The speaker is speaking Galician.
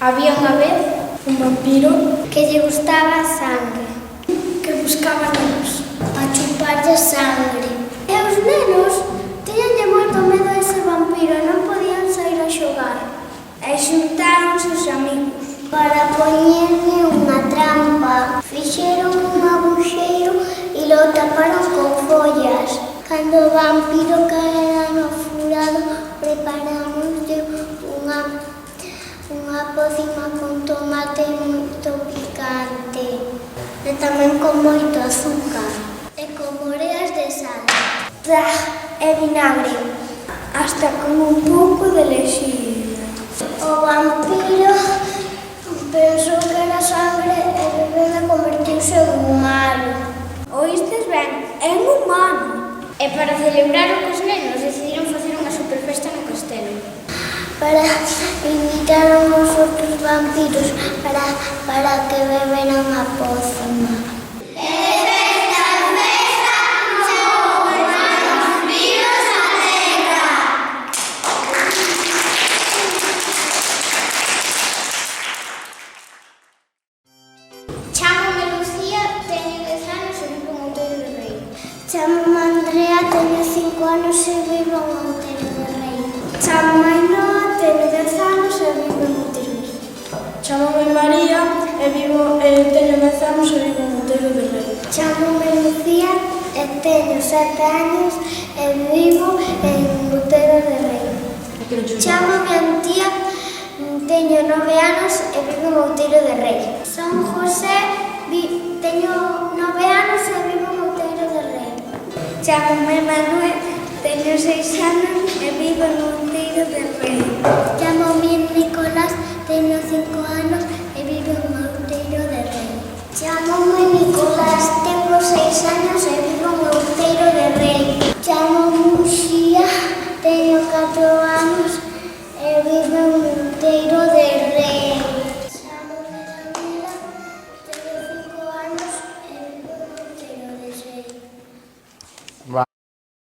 Había unha vez un vampiro que lle gustaba a sangre, que buscaba nenos a chuparlle sangre. E os nenos tiñanlle moito medo a ese vampiro e non podían sair a xogar. E xuntáronse os amigos para poñerlle unha trampa. Fixeron un aguxeiro e lo taparon con follas. Cando o vampiro caera no furado, preparámoslle unha pócima con tomate moito picante e tamén con moito azúcar e con moreas de sal e vinagre, hasta con un pouco de lexía. O vampiro pensou que era sangre e de repente convertiuse en humano. Oístes ben, en humano. E para celebrar os nenos decidiron facer unha superfesta no castelo. Para invitar aos outros vampiros para que beberan a pócima. Chámame Lucía, teño 10 anos e vivo en Outeiro de Rei. Chámame Andrea, teño 5 anos e vivo en Outeiro de Rei. Chámame Ainhoa, teño 10 anos e vivo en Outeiro de Rei. Chámame María teño 10 anos e vivo en Outeiro de Rei. Chámame Lucía e teño 7 anos e vivo en Outeiro de Rei. Chámame Antía, teño 9 anos e vivo en Outeiro de Rei. Son José, teño 9 anos e vivo en Outeiro de Rei. Chámame Manuel, teño 6 anos e vivo en Outeiro de Rei. Chámame Nicolás, teño 5